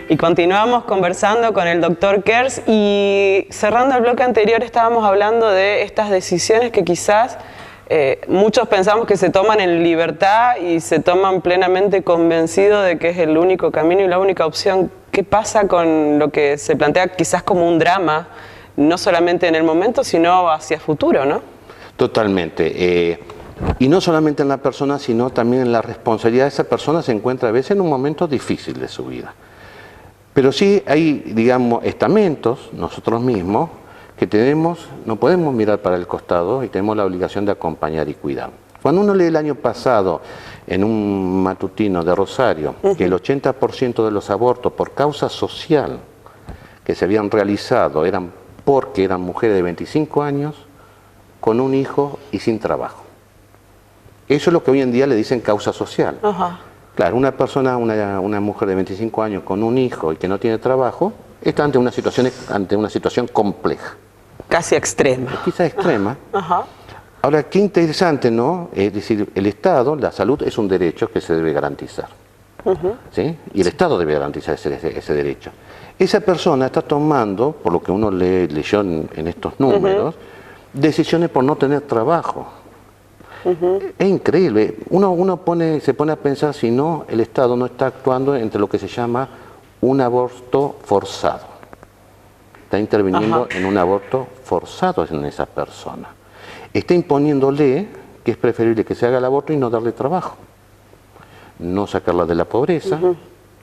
Y continuamos conversando con el doctor Kers y cerrando el bloque anterior estábamos hablando de estas decisiones que quizás muchos pensamos que se toman en libertad y se toman plenamente convencidos de que es el único camino y la única opción. ¿Qué pasa con lo que se plantea quizás como un drama, no solamente en el momento, sino hacia futuro, ¿no? Totalmente. Y no solamente en la persona, sino también en la responsabilidad de esa persona se encuentra a veces en un momento difícil de su vida. Pero sí hay, digamos, estamentos, nosotros mismos, que tenemos, no podemos mirar para el costado y tenemos la obligación de acompañar y cuidar. Cuando uno lee el año pasado en un matutino de Rosario que el 80% de los abortos por causa social que se habían realizado eran porque eran mujeres de 25 años con un hijo y sin trabajo. Eso es lo que hoy en día le dicen causa social. Ajá. Claro, una persona, una mujer de 25 años con un hijo y que no tiene trabajo, está ante una situación compleja. Casi extrema. Quizás extrema. Ajá. Ahora, qué interesante, ¿no? Es decir, el Estado, la salud es un derecho que se debe garantizar. ¿Sí? Y el Estado debe garantizar ese derecho. Esa persona está tomando, por lo que uno leyó en estos números, decisiones por no tener trabajo. Es increíble. Uno se pone a pensar si no, el Estado no está actuando entre lo que se llama un aborto forzado. Está interviniendo en un aborto forzado en esa persona. Está imponiéndole que es preferible que se haga el aborto y no darle trabajo. No sacarla de la pobreza,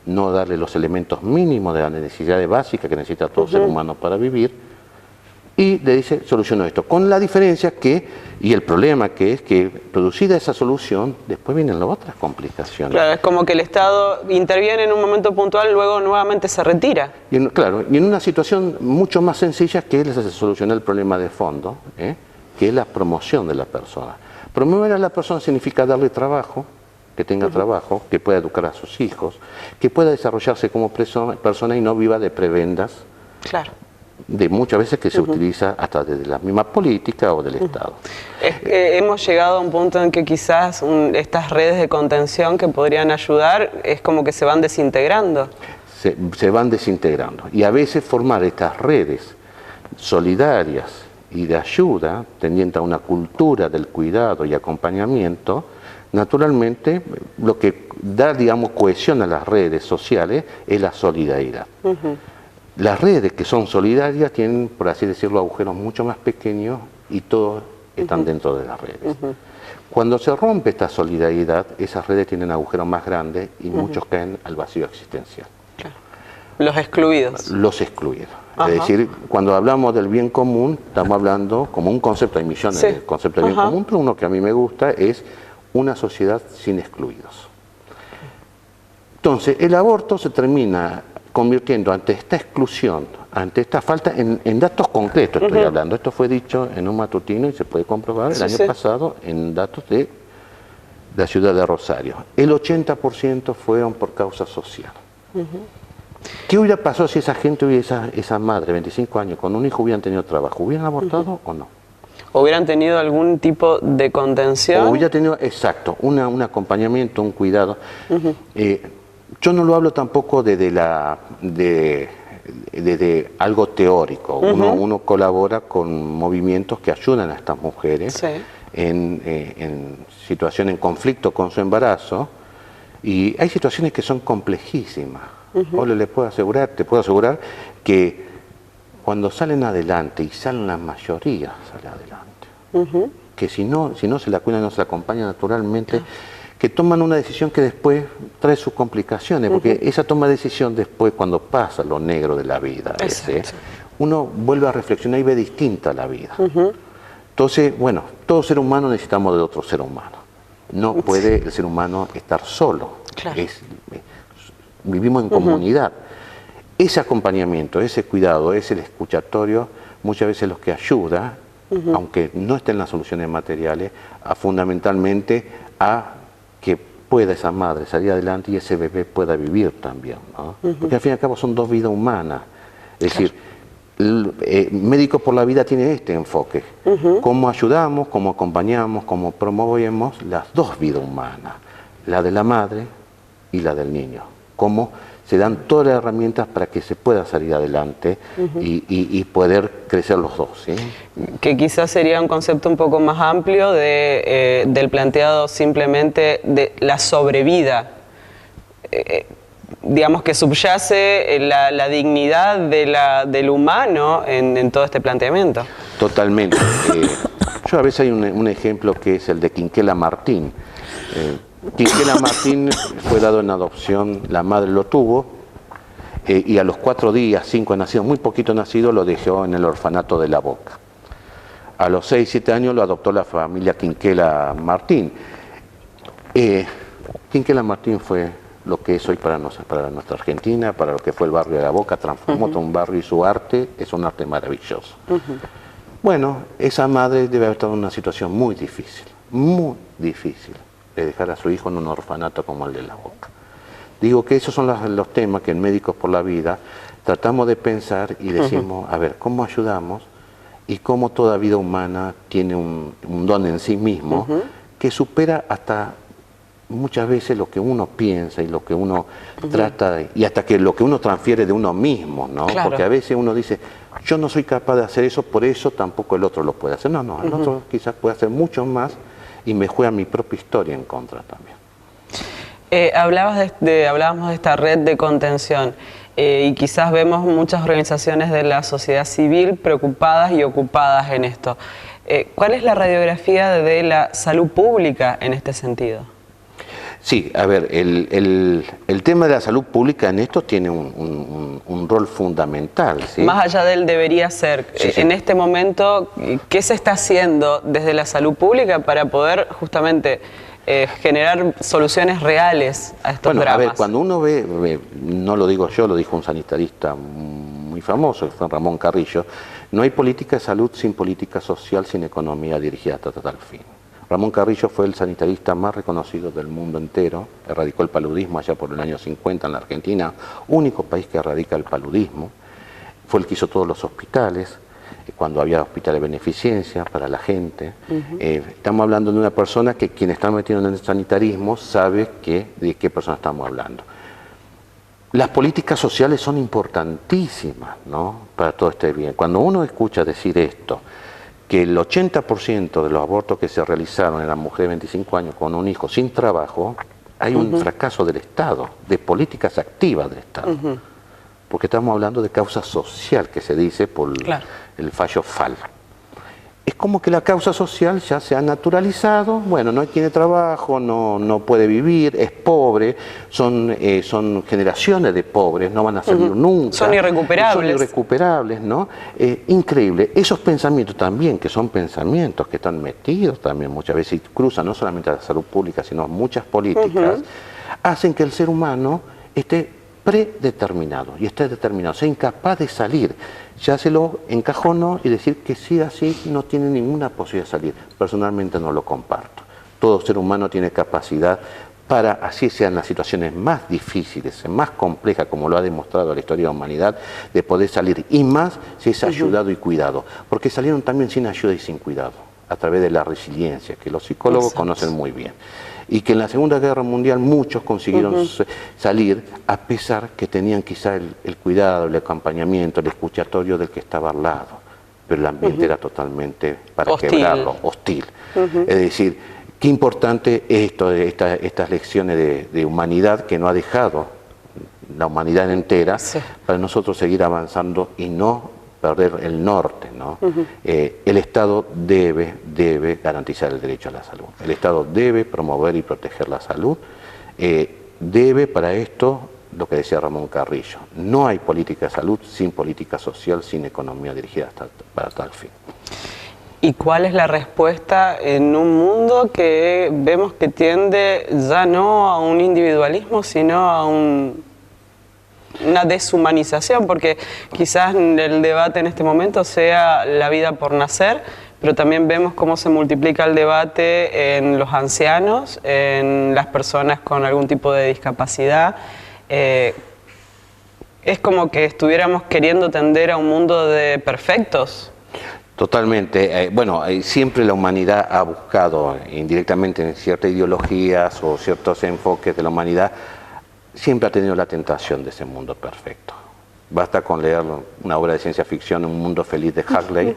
no darle los elementos mínimos de las necesidades básicas que necesita todo ser humano para vivir. Y le dice, soluciono esto. Con la diferencia que, y el problema que es que producida esa solución, después vienen las otras complicaciones. Claro, es como que el Estado interviene en un momento puntual, luego nuevamente se retira. Claro, y en una situación mucho más sencilla que es solucionar el problema de fondo, que es la promoción de la persona. Promover a la persona significa darle trabajo, que tenga trabajo, que pueda educar a sus hijos, que pueda desarrollarse como persona y no viva de prebendas. Claro. De muchas veces que se utiliza hasta desde la misma política o del Estado. Hemos llegado a un punto en que quizás estas redes de contención que podrían ayudar es como que se van desintegrando. Se van desintegrando. Y a veces formar estas redes solidarias y de ayuda, tendiente a una cultura del cuidado y acompañamiento, naturalmente lo que da, digamos, cohesión a las redes sociales es la solidaridad. Las redes que son solidarias tienen, por así decirlo, agujeros mucho más pequeños y todos están dentro de las redes. Cuando se rompe esta solidaridad, esas redes tienen agujeros más grandes y muchos caen al vacío existencial. Claro. Los excluidos. Los excluidos. Es decir, cuando hablamos del bien común, estamos hablando como un concepto, hay millones de conceptos de bien común, pero uno que a mí me gusta es una sociedad sin excluidos. Entonces, el aborto se termina convirtiendo ante esta exclusión, ante esta falta, en datos concretos estoy hablando. Esto fue dicho en un matutino y se puede comprobar el año pasado en datos de la ciudad de Rosario. El 80% fueron por causa social. ¿Qué hubiera pasado si esa gente, esa madre de 25 años con un hijo hubieran tenido trabajo? ¿Hubieran abortado o no? ¿Hubieran tenido algún tipo de contención? O hubiera tenido, exacto, un acompañamiento, un cuidado. Yo no lo hablo tampoco desde algo teórico. Uno colabora con movimientos que ayudan a estas mujeres en situación, en conflicto con su embarazo. Y hay situaciones que son complejísimas. Te puedo asegurar que cuando salen adelante, y salen la mayoría, sale adelante. Que si no se la cuidan, no se la acompañan naturalmente, que toman una decisión que después trae sus complicaciones, porque esa toma de decisión después, cuando pasa lo negro de la vida, uno vuelve a reflexionar y ve distinta la vida. Entonces, bueno, todo ser humano necesitamos de otro ser humano. No puede el ser humano estar solo. Claro. Vivimos en comunidad. Ese acompañamiento, ese cuidado, ese escuchatorio, muchas veces los que ayuda, aunque no estén las soluciones materiales, fundamentalmente a que pueda esa madre salir adelante y ese bebé pueda vivir también, ¿no? Porque al fin y al cabo son dos vidas humanas. Es decir, Médicos por la Vida tiene este enfoque. Cómo ayudamos, cómo acompañamos, cómo promovemos las dos vidas humanas, la de la madre y la del niño. Cómo se dan todas las herramientas para que se pueda salir adelante y poder crecer los dos, ¿sí? Que quizás sería un concepto un poco más amplio del planteado simplemente de la sobrevida. Digamos que subyace la dignidad del humano en todo este planteamiento. Totalmente. Yo a veces hay un ejemplo que es el de Quinquela Martín. Quinquela Martín fue dado en adopción, la madre lo tuvo y a los 4 días, 5 nacidos, muy poquito nacido, lo dejó en el orfanato de La Boca. A los 6, 7 años lo adoptó la familia Quinquela Martín. Quinquela Martín fue lo que es hoy para nuestra Argentina, para lo que fue el barrio de La Boca, transformó todo un barrio y su arte es un arte maravilloso. Bueno, esa madre debe haber estado en una situación muy difícil de dejar a su hijo en un orfanato como el de La Boca. Digo que esos son los temas que en Médicos por la Vida tratamos de pensar y decimos, a ver, ¿cómo ayudamos? Y cómo toda vida humana tiene un don en sí mismo que supera hasta muchas veces lo que uno piensa y lo que uno trata, y hasta que lo que uno transfiere de uno mismo, ¿no? Claro. Porque a veces uno dice, yo no soy capaz de hacer eso, por eso tampoco el otro lo puede hacer. No, el otro quizás puede hacer mucho más y me juega mi propia historia en contra también. Hablábamos de esta red de contención y quizás vemos muchas organizaciones de la sociedad civil preocupadas y ocupadas en esto. ¿Cuál es la radiografía de la salud pública en este sentido? Sí, a ver, el tema de la salud pública en esto tiene un rol fundamental, ¿sí? Más allá del debería ser, sí. En este momento, ¿qué se está haciendo desde la salud pública para poder justamente generar soluciones reales a estos dramas? A ver, cuando uno ve, no lo digo yo, lo dijo un sanitarista muy famoso, que fue Ramón Carrillo, no hay política de salud sin política social, sin economía dirigida hasta tal fin. Ramón Carrillo fue el sanitarista más reconocido del mundo entero, erradicó el paludismo allá por el año 50 en la Argentina, único país que erradica el paludismo, fue el que hizo todos los hospitales, cuando había hospitales de beneficencia para la gente. Estamos hablando de una persona que quien está metido en el sanitarismo sabe de qué persona estamos hablando. Las políticas sociales son importantísimas, ¿no?, para todo este bien. Cuando uno escucha decir esto, que el 80% de los abortos que se realizaron en las mujeres de 25 años con un hijo sin trabajo, hay un fracaso del Estado, de políticas activas del Estado. Porque estamos hablando de causa social, que se dice por el fallo FAL. Es como que la causa social ya se ha naturalizado, bueno, no tiene trabajo, no puede vivir, es pobre, son generaciones de pobres, no van a salir nunca. Son irrecuperables. Son irrecuperables, ¿no? Increíble. Esos pensamientos también, que son pensamientos que están metidos también muchas veces, y cruzan no solamente a la salud pública, sino muchas políticas, hacen que el ser humano esté predeterminado y esté determinado, sea incapaz de salir. Ya se lo encajonó y decir que sí, así no tiene ninguna posibilidad de salir. Personalmente no lo comparto. Todo ser humano tiene capacidad para, así sean las situaciones más difíciles, más complejas, como lo ha demostrado la historia de la humanidad, de poder salir. Y más si es ayudado y cuidado. Porque salieron también sin ayuda y sin cuidado, a través de la resiliencia, que los psicólogos conocen muy bien. Y que en la Segunda Guerra Mundial muchos consiguieron salir a pesar que tenían quizá el cuidado, el acompañamiento, el escuchatorio del que estaba al lado, pero el ambiente era totalmente para quebrarlo, hostil. Es decir, qué importante es estas lecciones de humanidad que no ha dejado la humanidad entera para nosotros seguir avanzando y no perder el norte, ¿no? El Estado debe garantizar el derecho a la salud. El Estado debe promover y proteger la salud. Debe para esto, lo que decía Ramón Carrillo, no hay política de salud sin política social, sin economía dirigida para tal fin. ¿Y cuál es la respuesta en un mundo que vemos que tiende ya no a un individualismo, sino a una deshumanización? Porque quizás el debate en este momento sea la vida por nacer, pero también vemos cómo se multiplica el debate en los ancianos, en las personas con algún tipo de discapacidad. Es como que estuviéramos queriendo tender a un mundo de perfectos. Totalmente. Siempre la humanidad ha buscado indirectamente en ciertas ideologías o ciertos enfoques de la humanidad siempre ha tenido la tentación de ese mundo perfecto. Basta con leer una obra de ciencia ficción, Un mundo feliz de Huxley,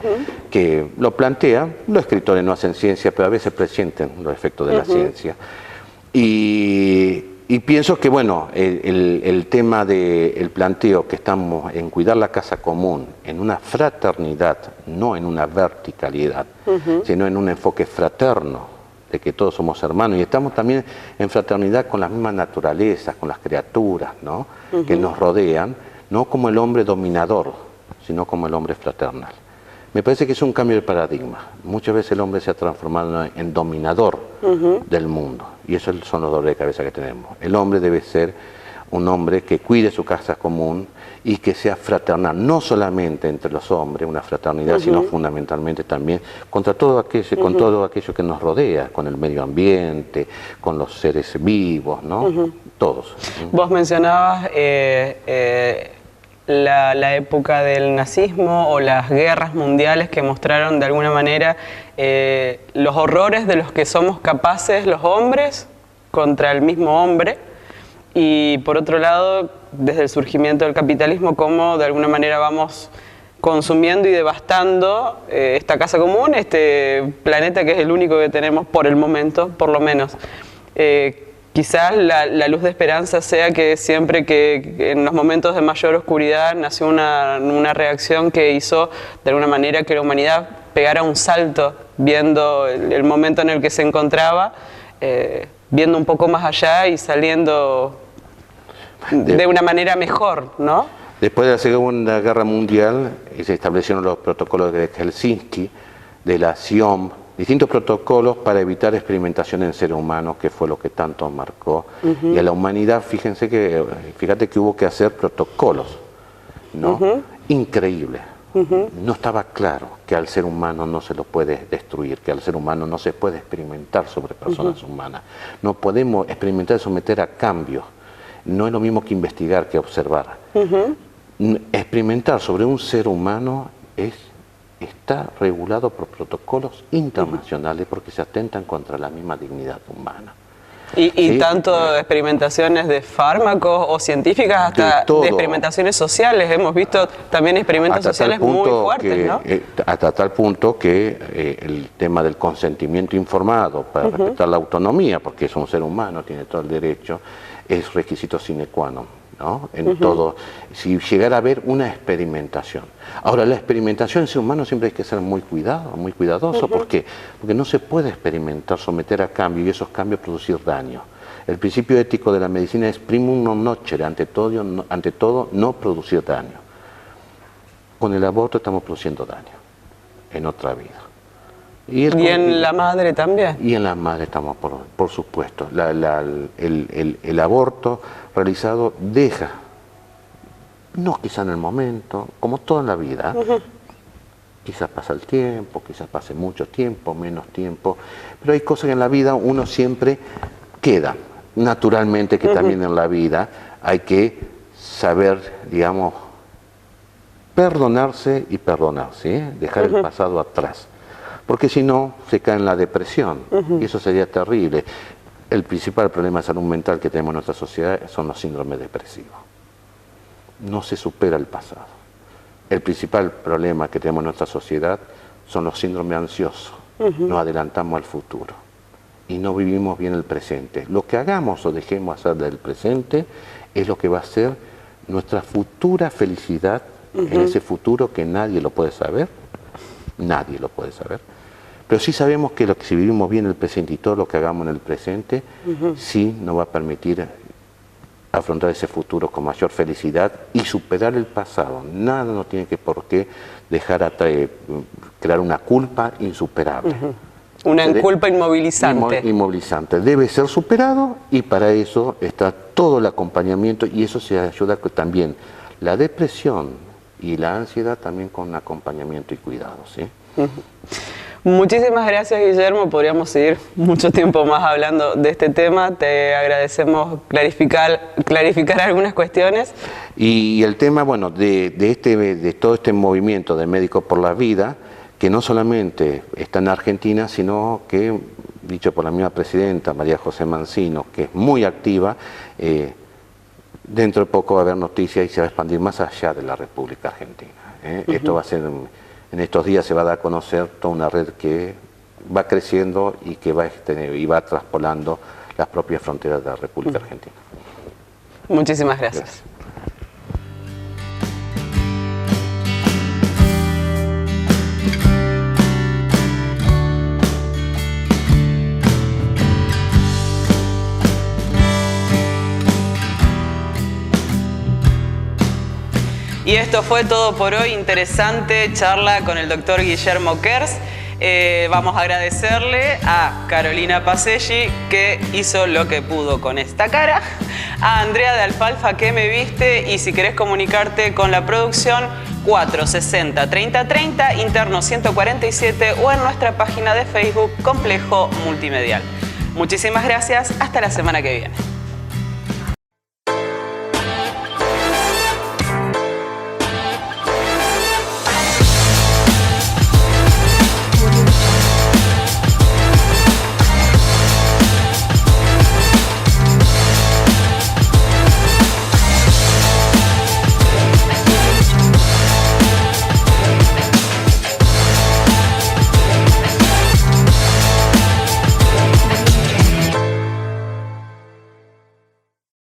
que lo plantea. Los escritores no hacen ciencia, pero a veces presienten los efectos de la ciencia. Y pienso que, bueno, el tema del planteo que estamos en cuidar la casa común, en una fraternidad, no en una verticalidad, sino en un enfoque fraterno, de que todos somos hermanos y estamos también en fraternidad con las mismas naturalezas, con las criaturas, ¿no? Que nos rodean, no como el hombre dominador, sino como el hombre fraternal. Me parece que es un cambio de paradigma. Muchas veces el hombre se ha transformado en dominador del mundo, y esos son los dolores de cabeza que tenemos. El hombre debe ser un hombre que cuide su casa común y que sea fraternal, no solamente entre los hombres, una fraternidad, sino fundamentalmente también contra todo aquello, con todo aquello que nos rodea, con el medio ambiente, con los seres vivos, ¿no? Todos. Vos mencionabas la época del nazismo o las guerras mundiales que mostraron de alguna manera los horrores de los que somos capaces los hombres contra el mismo hombre. Y por otro lado, desde el surgimiento del capitalismo, cómo de alguna manera vamos consumiendo y devastando esta casa común, este planeta que es el único que tenemos por el momento, por lo menos. Quizás la luz de esperanza sea que siempre que en los momentos de mayor oscuridad nació una reacción que hizo de alguna manera que la humanidad pegara un salto, viendo el momento en el que se encontraba, viendo un poco más allá y saliendo de una manera mejor, ¿no? Después de la Segunda Guerra Mundial se establecieron los protocolos de Helsinki, de la CIOM, distintos protocolos para evitar experimentación en seres humanos, que fue lo que tanto marcó. Y a la humanidad, fíjate que hubo que hacer protocolos, ¿no? Increíble. No estaba claro que al ser humano no se lo puede destruir, que al ser humano no se puede experimentar sobre personas humanas. No podemos experimentar y someter a cambio. No es lo mismo que investigar, que observar. Experimentar sobre un ser humano está regulado por protocolos internacionales porque se atentan contra la misma dignidad humana. Y ¿Sí? Tanto experimentaciones de fármacos o científicas hasta de experimentaciones sociales. Hemos visto también experimentos sociales muy fuertes, ¿no? Hasta tal punto que el tema del consentimiento informado para respetar la autonomía, porque es un ser humano, tiene todo el derecho, es requisito sine qua non, ¿no? En todo, si llegara a haber una experimentación. Ahora, la experimentación en ser humano siempre hay que ser muy cuidadoso. ¿Por qué? Porque no se puede experimentar, someter a cambio y esos cambios producir daño. El principio ético de la medicina es primum non nocere, ante todo no producir daño. Con el aborto estamos produciendo daño en otra vida. Y en la madre también. Y en la madre estamos, por supuesto. El aborto realizado deja, no quizá en el momento, como todo en la vida, quizás pasa el tiempo, quizás pase mucho tiempo, menos tiempo, pero hay cosas que en la vida uno siempre queda. Naturalmente que también en la vida hay que saber, digamos, perdonarse y perdonarse, ¿eh? Dejar el pasado atrás. Porque si no, se cae en la depresión, y eso sería terrible. El principal problema de salud mental que tenemos en nuestra sociedad son los síndromes depresivos. No se supera el pasado. El principal problema que tenemos en nuestra sociedad son los síndromes ansiosos. Nos adelantamos al futuro y no vivimos bien el presente. Lo que hagamos o dejemos hacer del presente es lo que va a ser nuestra futura felicidad en ese futuro que nadie lo puede saber. Nadie lo puede saber. Pero sí sabemos que si vivimos bien el presente y todo lo que hagamos en el presente, sí nos va a permitir afrontar ese futuro con mayor felicidad y superar el pasado. Nada nos tiene por qué dejar crear una culpa insuperable. Una culpa inmovilizante. Inmovilizante. Debe ser superado y para eso está todo el acompañamiento y eso se ayuda también la depresión y la ansiedad también con acompañamiento y cuidado, ¿sí? Muchísimas gracias, Guillermo. Podríamos seguir mucho tiempo más hablando de este tema. Te agradecemos clarificar algunas cuestiones. Y el tema, bueno, de todo este movimiento de Médicos por la Vida, que no solamente está en Argentina, sino que, dicho por la misma presidenta, María José Mancino, que es muy activa, dentro de poco va a haber noticias y se va a expandir más allá de la República Argentina. Esto va a ser, en estos días se va a dar a conocer toda una red que va creciendo y que va traspolando las propias fronteras de la República Argentina. Muchísimas gracias. Y esto fue todo por hoy. Interesante charla con el doctor Guillermo Kers. Vamos a agradecerle a Carolina Paselli, que hizo lo que pudo con esta cara, a Andrea de Alfalfa, que me viste, y si querés comunicarte con la producción, 460-3030, interno 147, o en nuestra página de Facebook, Complejo Multimedial. Muchísimas gracias. Hasta la semana que viene.